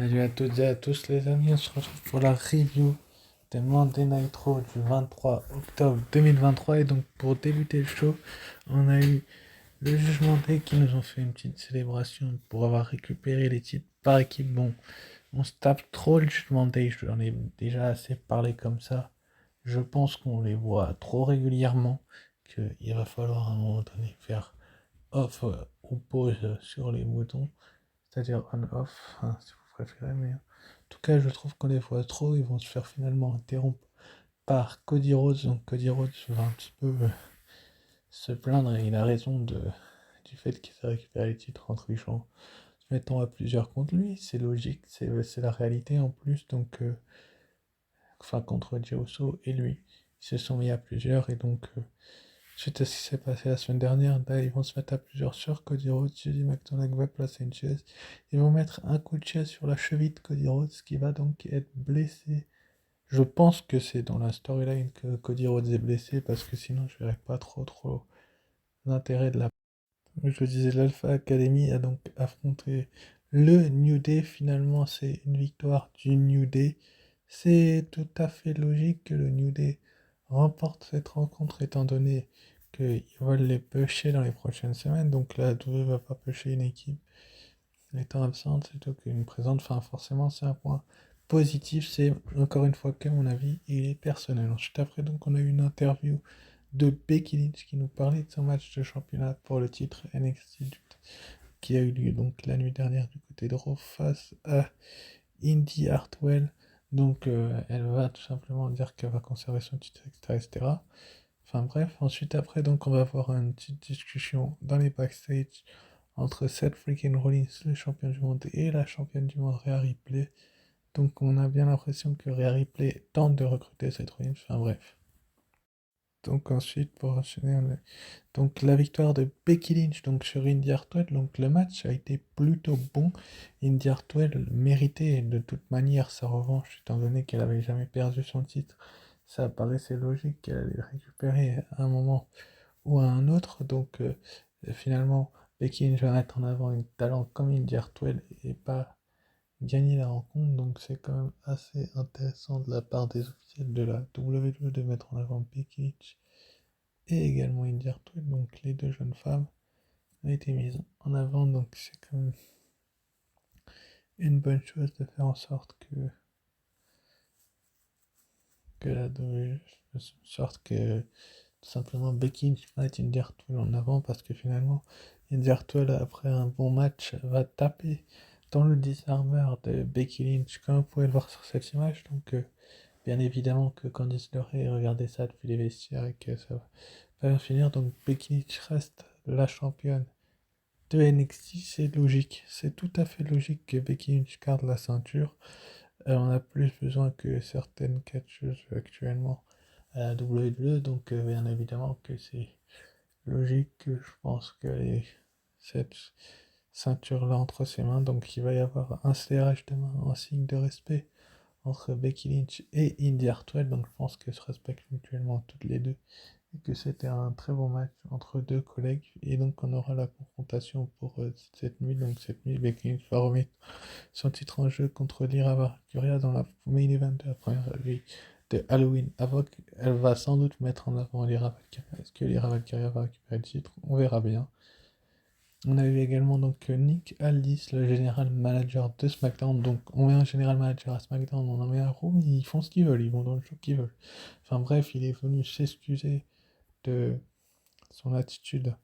Salut à toutes et à tous les amis, on se retrouve pour la review de Monday Night Raw du 23 octobre 2023 et donc pour débuter le show, on a eu le Judgment Day qui nous ont fait une petite célébration pour avoir récupéré les titres par équipe. Bon, on se tape trop le Judgment Day, j'en ai déjà assez parlé comme ça. Je pense qu'on les voit trop régulièrement, qu'il va falloir à un moment donné faire off ou pause sur les boutons, c'est-à-dire on-off, hein, si vous préférez, mais en tout cas, je trouve qu'on les voit trop, ils vont se faire finalement interrompre par Cody Rhodes, donc Cody Rhodes va un petit peu se plaindre, et il a raison du fait qu'il s'est récupéré les titres en trichant, se mettant à plusieurs contre lui, c'est logique, c'est la réalité en plus, donc, enfin, contre Jey Uso et lui, ils se sont mis à plusieurs, et donc, suite à ce qui s'est passé la semaine dernière, là, ils vont se mettre à plusieurs sur Cody Rhodes. Judy McDonagh va placer une chaise. Ils vont mettre un coup de chaise sur la cheville de Cody Rhodes, qui va donc être blessé. Je pense que c'est dans la storyline que Cody Rhodes est blessé, parce que sinon je verrais pas trop l'intérêt de la... Je disais, l'Alpha Academy a donc affronté le New Day. Finalement, c'est une victoire du New Day. C'est tout à fait logique que le New Day remporte cette rencontre, étant donné qu'ils veulent les pusher dans les prochaines semaines. Donc la WWE va pas pusher une équipe étant absente plutôt qu'une présente. Enfin, forcément, c'est un point positif. C'est encore une fois que mon avis, il est personnel. Ensuite, après, donc, on a eu une interview de Becky Lynch qui nous parlait de son match de championnat pour le titre NXT qui a eu lieu donc la nuit dernière du côté de Raw face à Indy Hartwell. Donc elle va tout simplement dire qu'elle va conserver son titre, etc., etc. Enfin bref, ensuite après donc on va avoir une petite discussion dans les backstage entre Seth freaking Rollins, le champion du monde, et la championne du monde Rhea Ripley. Donc on a bien l'impression que Rhea Ripley tente de recruter Seth Rollins. Enfin bref. Donc ensuite, pour enchaîner, donc la victoire de Becky Lynch donc sur Indy Hartwell. Donc le match a été plutôt bon. Indy Hartwell méritait de toute manière sa revanche, étant donné qu'elle avait jamais perdu son titre. Ça paraissait logique qu'elle allait le récupérer à un moment ou à un autre. Donc finalement, Becky Lynch va mettre en avant un talent comme Indy Hartwell et pas gagner la rencontre. Donc c'est quand même assez intéressant de la part des officiels de la WWE de mettre en avant Becky Lynch et également Indy Hartwell, donc les deux jeunes femmes, ont été mises en avant, donc c'est quand même une bonne chose de faire en sorte que la WWE, de sorte que tout simplement Becky Lynch mette Indy Hartwell en avant, parce que finalement Indy Hartwell après un bon match va taper dans le disarmer de Becky Lynch, comme vous pouvez le voir sur cette image. Donc bien évidemment que Candice LeRae regardait ça depuis les vestiaires et que ça va pas bien finir. Donc Becky Lynch reste la championne de NXT, c'est logique. C'est tout à fait logique que Becky Lynch garde la ceinture. On a plus besoin que certaines catcheuses actuellement à la WWE, donc bien évidemment que c'est logique que je pense qu'elle ait cette ceinture-là entre ses mains. Donc il va y avoir un serrage de main en signe de respect entre Becky Lynch et Indy Hartwell. Donc je pense qu'elles se respectent mutuellement toutes les deux et que c'était un très bon match entre deux collègues. Et donc on aura la confrontation pour cette nuit. Donc cette nuit, Becky Lynch va remettre son titre en jeu contre Lyra Valkyria dans la main event de la première nuit de Halloween Havoc. Elle va sans doute mettre en avant Lyra Valkyria. Est-ce que Lyra Valkyria va récupérer le titre? On verra bien. On a eu également donc Nick Aldis, le général manager de SmackDown. Donc on met un général manager à SmackDown, on en met un Raw, ils font ce qu'ils veulent, ils vont dans le show qu'ils veulent. Enfin bref, il est venu s'excuser de son attitude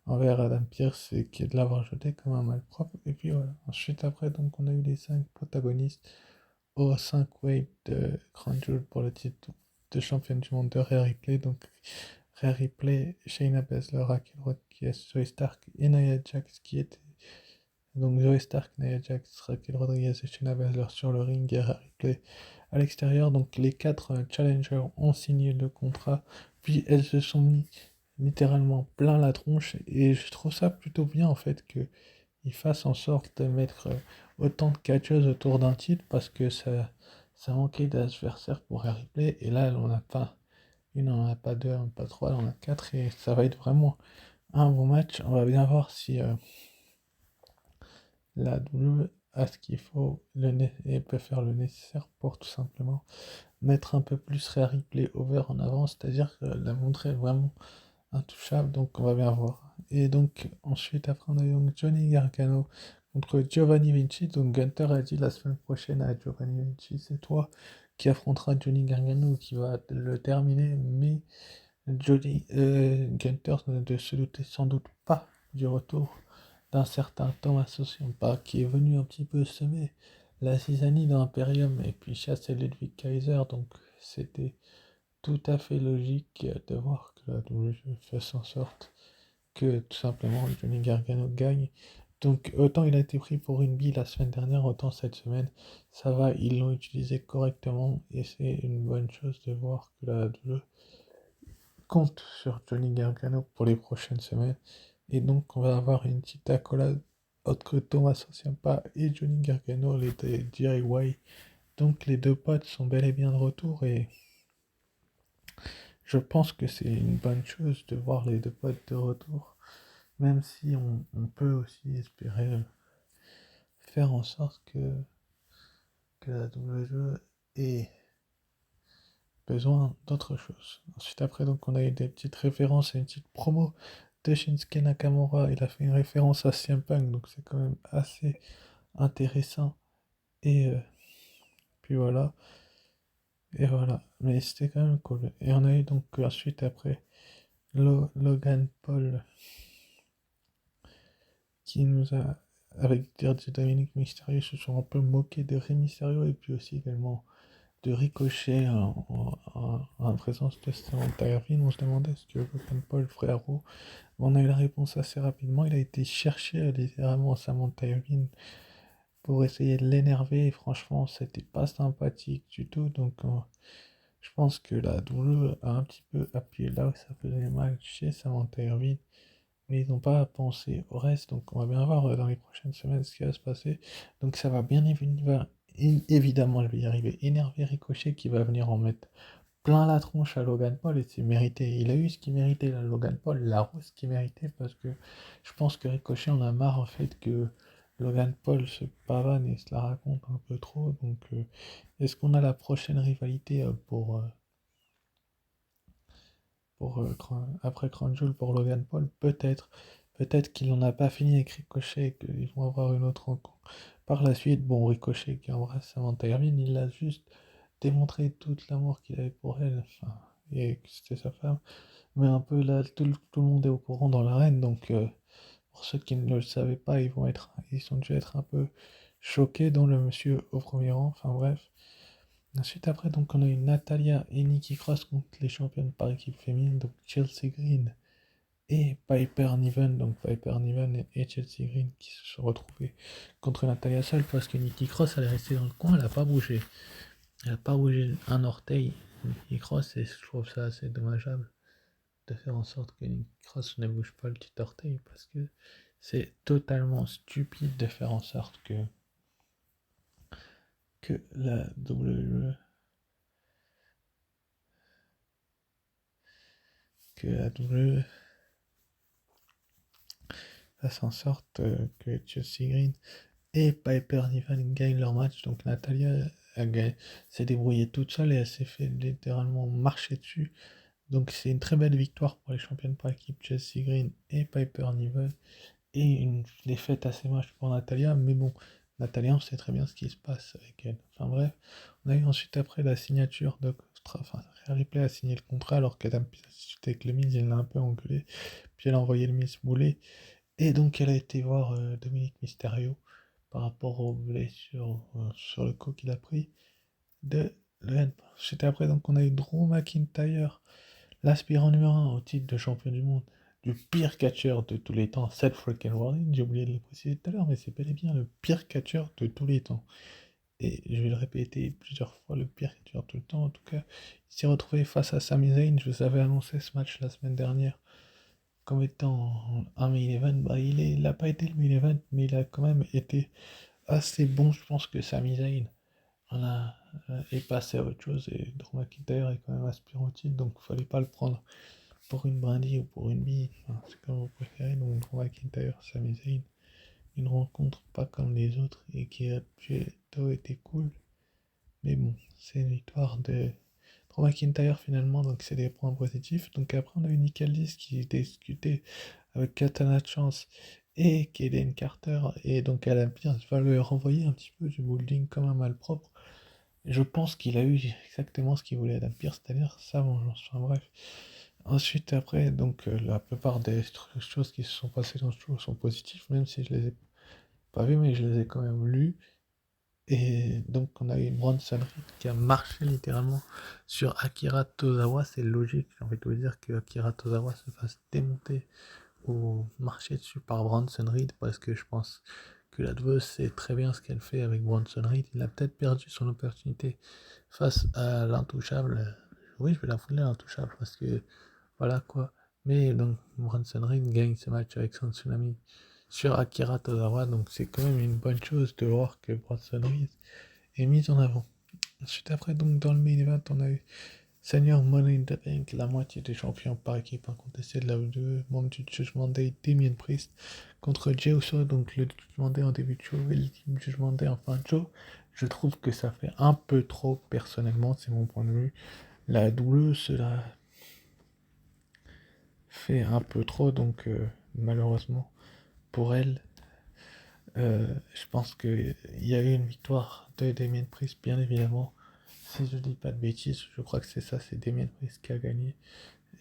envers Adam Pearce et qui est de l'avoir jeté comme un malpropre. Et puis voilà. Ensuite après, donc on a eu les 5 protagonistes aux 5 waves de Crown Jewel pour le titre de championne du monde de Rhea Ripley. Donc Rhea Ripley, Shayna Baszler, Raquel Rodriguez, Zoe Stark et Nia Jax qui étaient donc Zoe Stark, Nia Jax, Raquel Rodriguez et Shayna Baszler sur le ring et Rhea Ripley à l'extérieur. Donc les 4 challengers ont signé le contrat, puis elles se sont mis littéralement plein la tronche, et je trouve ça plutôt bien en fait que ils fassent en sorte de mettre autant de catcheuses autour d'un titre, parce que ça manquait d'adversaires pour Rhea Ripley, et là elle en a pas une, on en a pas deux, on en a pas trois, elle en a quatre, et ça va être vraiment un bon match. On va bien voir si la à ce qu'il faut et peut faire le nécessaire pour tout simplement mettre un peu plus Rhea Play over en avant, c'est-à-dire que la montrer vraiment intouchable, donc on va bien voir. Et donc ensuite après on a eu donc Johnny Gargano contre Giovanni Vinci, donc Gunther a dit la semaine prochaine à Giovanni Vinci, c'est toi qui affrontera Johnny Gargano qui va le terminer, mais Gunther ne se doutait sans doute pas du retour d'un certain Thomas Ciampa qui est venu un petit peu semer la zizanie dans Imperium et puis chasser Ludwig Kaiser, donc c'était tout à fait logique de voir que la WWE fasse en sorte que tout simplement Johnny Gargano gagne. Donc autant il a été pris pour une bille la semaine dernière, autant cette semaine, ça va, ils l'ont utilisé correctement et c'est une bonne chose de voir que la WWE compte sur Johnny Gargano pour les prochaines semaines. Et donc on va avoir une petite accolade entre Thomas Ciampa et Johnny Gargano, les DIY. Donc les deux potes sont bel et bien de retour et je pense que c'est une bonne chose de voir les deux potes de retour, même si on peut aussi espérer faire en sorte que la WWE ait besoin d'autre chose. Ensuite, après, donc, on a eu des petites références et une petite promo de Shinsuke Nakamura. Il a fait une référence à CM Punk, donc c'est quand même assez intéressant. Et puis voilà. Et voilà. Mais c'était quand même cool. Et on a eu donc ensuite, après, Logan Paul qui nous a, avec Dominique Mysterio, se sont un peu moqués de Rey Mysterio et puis aussi également de Ricochet en présence de Samantha Irvine. On se demandait ce que Logan Paul ferait à Raw. On a eu la réponse assez rapidement. Il a été chercher littéralement Samantha Irvine pour essayer de l'énerver et franchement, c'était pas sympathique du tout. Donc, je pense que la WWE a un petit peu appuyé là où ça faisait mal chez Samantha Irvine mais ils n'ont pas pensé au reste, donc on va bien voir dans les prochaines semaines ce qui va se passer. Donc ça va bien évidemment, je vais y arriver, énerver Ricochet qui va venir en mettre plein la tronche à Logan Paul et c'est mérité. Il a eu ce qu'il méritait, là, Logan Paul, la rose qu'il méritait parce que je pense que Ricochet en a marre en fait que Logan Paul se pavane et se la raconte un peu trop. Donc est-ce qu'on a la prochaine rivalité après Crown Jewel pour Logan Paul, peut-être. Peut-être qu'il n'en a pas fini avec Ricochet et qu'ils vont avoir une autre rencontre. Par la suite, bon, Ricochet qui embrasse Samantha Irvine, il a juste démontré tout l'amour qu'il avait pour elle, enfin, et que c'était sa femme. Mais un peu là, tout le monde est au courant dans l'arène, donc pour ceux qui ne le savaient pas, ils sont dû être un peu choqués, dont le monsieur au premier rang, enfin bref. Ensuite, après, donc, on a eu Natalia et Nikki Cross contre les championnes par équipe féminine, donc Chelsea Green et Piper Niven, donc Piper Niven et Chelsea Green qui se sont retrouvés contre Natalia seule parce que Nikki Cross elle est restée dans le coin, elle n'a pas bougé. Elle n'a pas bougé un orteil, Nikki Cross, et je trouve ça assez dommageable de faire en sorte que Nikki Cross ne bouge pas le petit orteil parce que c'est totalement stupide de faire en sorte que la WWE que la WWE fasse en sorte que Chelsea Green et Piper Niven gagnent leur match. Donc Natalia s'est débrouillée toute seule et elle s'est fait littéralement marcher dessus. Donc c'est une très belle victoire pour les championnes par équipe Chelsea Green et Piper Niven. Et une défaite assez moche pour Natalia. Mais bon, Natalia, on sait très bien ce qui se passe avec elle. Enfin bref, on a eu ensuite après la signature de... Enfin, Ripley a signé le contrat alors qu'Adam Pearce a discuté avec le Miz, il l'a un peu engueulé. Puis elle a envoyé le Miz bouler. Et donc elle a été voir Dominique Mysterio par rapport aux blessures sur le coup qu'il a pris de Logan Paul. C'était après donc on a eu Drew McIntyre, l'aspirant numéro 1 au titre de champion du monde, du pire catcheur de tous les temps, Seth freaking Rollins, j'ai oublié de le préciser tout à l'heure, mais c'est bel et bien le pire catcheur de tous les temps. Et je vais le répéter plusieurs fois, le pire catcheur de tout le temps. En tout cas, il s'est retrouvé face à Sami Zayn. Je vous avais annoncé ce match la semaine dernière comme étant un main event. Bah, il n'a pas été le main event, mais il a quand même été assez bon. Je pense que Sami Zayn est passé à autre chose et Drew McIntyre est quand même aspirant au titre, donc il fallait pas le prendre pour une brindille ou pour une bille. Enfin, c'est comme vous préférez. Donc Drew McIntyre, Sami Zayn. une rencontre pas comme les autres et qui a plutôt été cool. Mais bon, c'est une victoire de Drew McIntyre finalement, donc c'est des points positifs. Donc après, on a eu Nick Aldis qui discutait avec Katana Chance et Kaden Carter. Et donc Adam Pearce va le renvoyer un petit peu du bowling comme un malpropre. Je pense qu'il a eu exactement ce qu'il voulait Adam Pearce, c'est-à-dire sa vengeance. Enfin bref. Ensuite, après, donc la plupart des choses qui se sont passées dans ce show sont positives, même si je les ai pas vues, mais je les ai quand même lues. Et donc, on a eu Bronson Reed qui a marché littéralement sur Akira Tozawa. C'est logique, j'ai envie de vous dire que Akira Tozawa se fasse démonter ou marcher dessus par Bronson Reed parce que je pense que la doueuse sait très bien ce qu'elle fait avec Bronson Reed. Il a peut-être perdu son opportunité face à l'intouchable. Oui, je vais la fouler l'intouchable parce que voilà quoi. Mais donc, Bronson Reed gagne ce match avec son tsunami sur Akira Tozawa, donc c'est quand même une bonne chose de voir que Bronson Reed est mis en avant. Ensuite, après, donc dans le main event, on a eu Senior Money in the Bank, la moitié des champions par équipe incontestée de la WWE, membre du Judgment Day, Damien Priest, contre Jey Uso, donc le Judgment Day en début de show et le Team Judgment Day en fin de show. Je trouve que ça fait un peu trop, personnellement, c'est mon point de vue. La WWE, cela fait un peu trop, donc malheureusement pour elle, je pense qu'il y a eu une victoire de Damien Priest, bien évidemment. Si je dis pas de bêtises, je crois que c'est ça, c'est Damien Priest qui a gagné.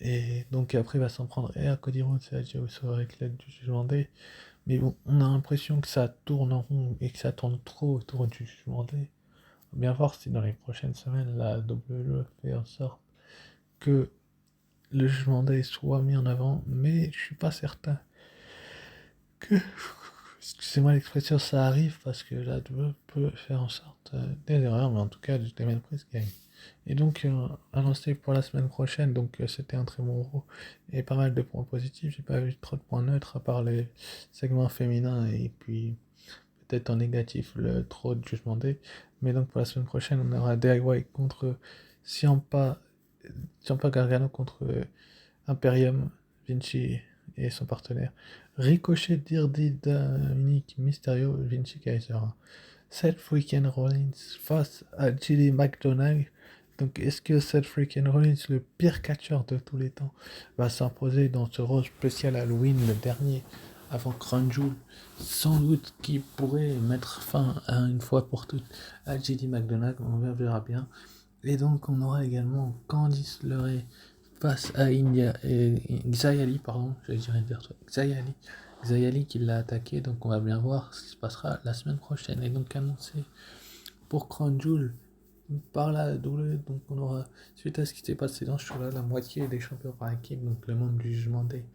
Et donc après, il va s'en prendre et à Cody Rhodes et à Jey Uso avec l'aide du Jugement Day. Mais bon, on a l'impression que ça tourne en rond et que ça tourne trop autour du Jugement Day. On va bien voir si dans les prochaines semaines, la WWE fait en sorte que le Jugement Day soit mis en avant. Mais je suis pas certain que, excusez-moi l'expression, ça arrive parce que la WWE peut faire en sorte des erreurs, mais en tout cas, Damien Priest gagne. Et donc, annoncé pour la semaine prochaine, donc c'était un très bon Raw et pas mal de points positifs. J'ai pas vu trop de points neutres à part les segments féminins et puis peut-être en négatif le trop de Judgment Day. Mais donc pour la semaine prochaine, on aura DIY contre Ciampa, Ciampa Gargano contre Imperium, Vinci et son partenaire. Ricochet, Dirty Dominic Mysterio, Vinci Kaiser. Seth freaking Rollins face à JD McDonagh. Donc, est-ce que Seth freaking Rollins, le pire catcheur de tous les temps, va s'imposer dans ce rôle spécial Halloween, le dernier, avant Crown Jewel? Sans doute qu'il pourrait mettre fin à une fois pour toutes à JD McDonagh, on verra bien. Et donc, on aura également Candice LeRae face à Xayali, pardon, j'allais dire Xayali qui l'a attaqué, donc on va bien voir ce qui se passera la semaine prochaine. Et donc annoncé pour Crown Jewel par la WWE, donc on aura, suite à ce qui s'est passé dans ce show-là, la moitié des champions par équipe, donc le membre du Jugement Day,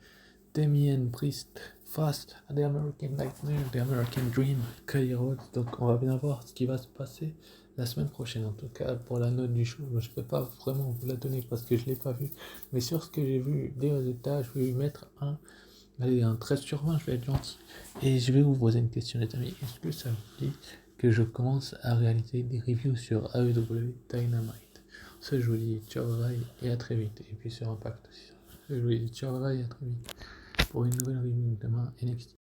Damien Priest face à The American Nightmare, The American Dream, Cody Rhodes. Donc on va bien voir ce qui va se passer la semaine prochaine. En tout cas, pour la note du show, je peux pas vraiment vous la donner parce que je l'ai pas vu. Mais sur ce que j'ai vu des résultats, je vais lui mettre un 13 sur 20, je vais être gentil. Et je vais vous poser une question, les amis. Est-ce que ça vous dit que je commence à réaliser des reviews sur AEW Dynamite? Ça, je vous dis ciao, bye et à très vite. Et puis sur Impact aussi. Je vous dis ciao, bye et à très vite pour une nouvelle review demain NXT.